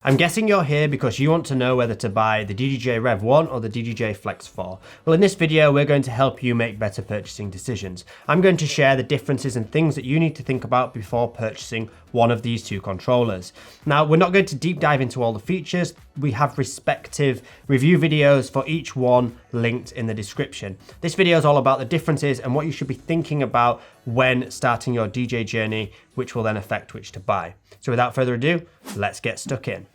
I'm guessing you're here because you want to know whether to buy the DDJ-REV1 or the DDJ-FLX4. Well, in this video, we're going to help you make better purchasing decisions. I'm going to share the differences and things that you need to think about before purchasing one of these two controllers. Now, we're not going to deep dive into all the features. We have respective review videos for each one linked in the description. This video is all about the differences and what you should be thinking about when starting your DJ journey, which will then affect which to buy. So without further ado, let's get stuck in.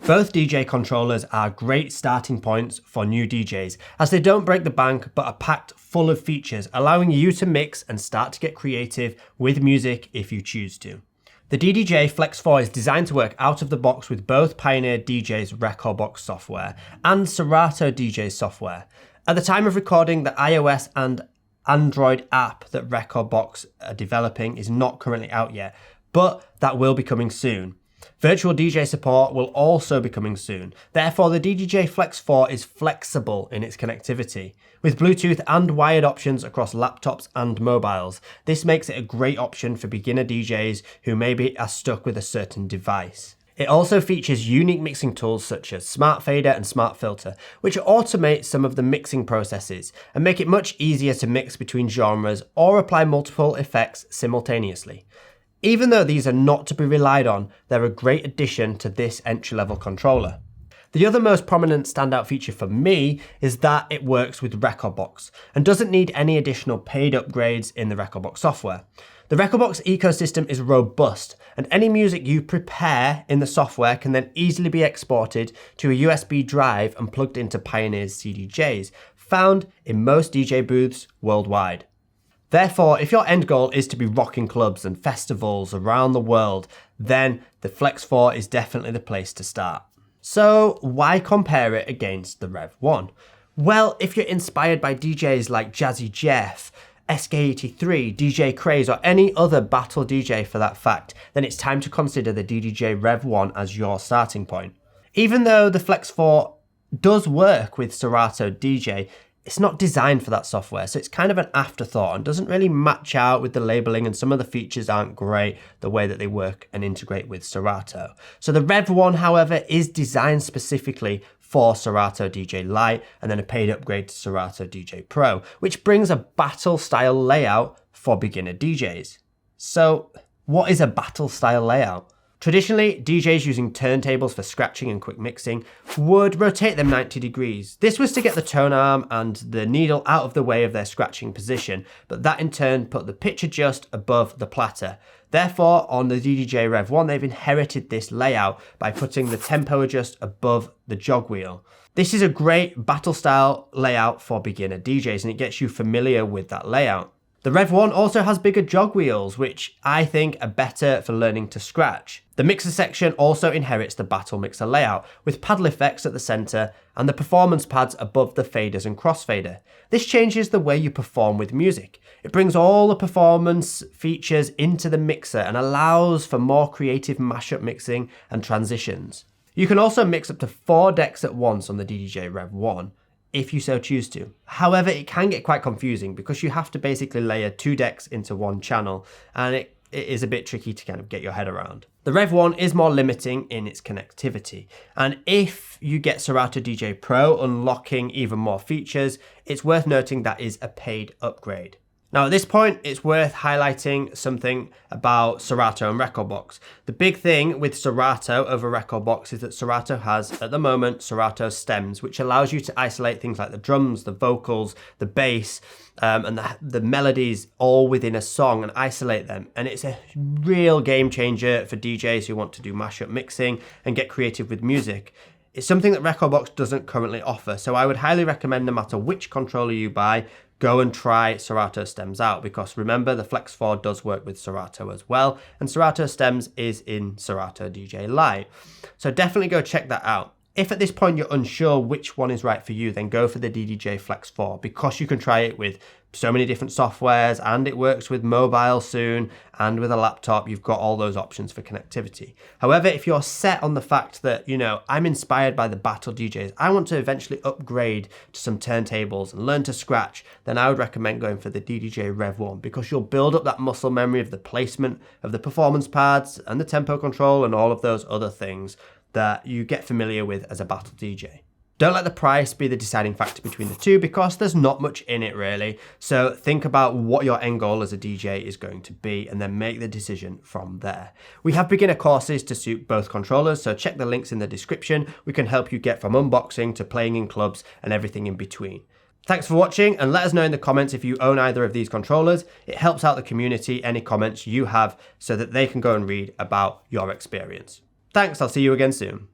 Both DJ controllers are great starting points for new DJs, as they don't break the bank but are packed full of features, allowing you to mix and start to get creative with music if you choose to. The DDJ-FLX4 is designed to work out of the box with both Pioneer DJs Rekordbox software and Serato DJ software. At the time of recording, the iOS and Android app that Rekordbox are developing is not currently out yet, but that will be coming soon. Virtual DJ support will also be coming soon. Therefore, the DDJ-FLX4 is flexible in its connectivity. With Bluetooth and wired options across laptops and mobiles, this makes it a great option for beginner DJs who maybe are stuck with a certain device. It also features unique mixing tools such as Smart Fader and Smart Filter, which automate some of the mixing processes and make it much easier to mix between genres or apply multiple effects simultaneously. Even though these are not to be relied on, they're a great addition to this entry-level controller. The other most prominent standout feature for me is that it works with Rekordbox and doesn't need any additional paid upgrades in the Rekordbox software. The Rekordbox ecosystem is robust, and any music you prepare in the software can then easily be exported to a USB drive and plugged into Pioneer's CDJs, found in most DJ booths worldwide. Therefore, if your end goal is to be rocking clubs and festivals around the world, then the FLX4 is definitely the place to start. So why compare it against the REV1? Well, if you're inspired by DJs like Jazzy Jeff, SK83, DJ Craze, or any other battle DJ for that fact, then it's time to consider the DDJ-REV1 as your starting point. Even though the FLX4 does work with Serato DJ, it's not designed for that software, so it's kind of an afterthought and doesn't really match out with the labeling, and some of the features aren't great the way that they work and integrate with Serato. So the REV1, however, is designed specifically for Serato DJ Lite and then a paid upgrade to Serato DJ Pro, which brings a battle style layout for beginner DJs. So what is a battle style layout? Traditionally, DJs using turntables for scratching and quick mixing would rotate them 90 degrees. This was to get the tone arm and the needle out of the way of their scratching position, but that in turn put the pitch adjust above the platter. Therefore, on the DDJ-REV1, they've inherited this layout by putting the tempo adjust above the jog wheel. This is a great battle style layout for beginner DJs, and it gets you familiar with that layout. The REV1 also has bigger jog wheels, which I think are better for learning to scratch. The mixer section also inherits the battle mixer layout, with paddle effects at the center and the performance pads above the faders and crossfader. This changes the way you perform with music. It brings all the performance features into the mixer and allows for more creative mashup mixing and transitions. You can also mix up to 4 decks at once on the DDJ-REV1, if you so choose to. However, it can get quite confusing because you have to basically layer 2 decks into one channel, and it is a bit tricky to kind of get your head around. The REV1 is more limiting in its connectivity, and if you get Serato DJ Pro unlocking even more features, it's worth noting that is a paid upgrade. Now at this point, it's worth highlighting something about Serato and Rekordbox. The big thing with Serato over Rekordbox is that Serato has, at the moment, Serato stems, which allows you to isolate things like the drums, the vocals, the bass, and the melodies all within a song and isolate them. And it's a real game changer for DJs who want to do mashup mixing and get creative with music. It's something that Rekordbox doesn't currently offer, so I would highly recommend, no matter which controller you buy, go and try Serato stems out, because remember, the FLX4 does work with Serato as well, and Serato stems is in Serato DJ Lite. So definitely go check that out. If at this point you're unsure which one is right for you, then go for the DDJ-FLX4 because you can try it with so many different softwares and it works with mobile soon, and with a laptop you've got all those options for connectivity. However, if you're set on the fact that, I'm inspired by the battle DJs, I want to eventually upgrade to some turntables and learn to scratch, then I would recommend going for the DDJ-REV1 because you'll build up that muscle memory of the placement of the performance pads and the tempo control and all of those other things that you get familiar with as a battle DJ. Don't let the price be the deciding factor between the two because there's not much in it really. So think about what your end goal as a DJ is going to be and then make the decision from there. We have beginner courses to suit both controllers, so check the links in the description. We can help you get from unboxing to playing in clubs and everything in between. Thanks for watching, and let us know in the comments if you own either of these controllers. It helps out the community, any comments you have, so that they can go and read about your experience. Thanks, I'll see you again soon.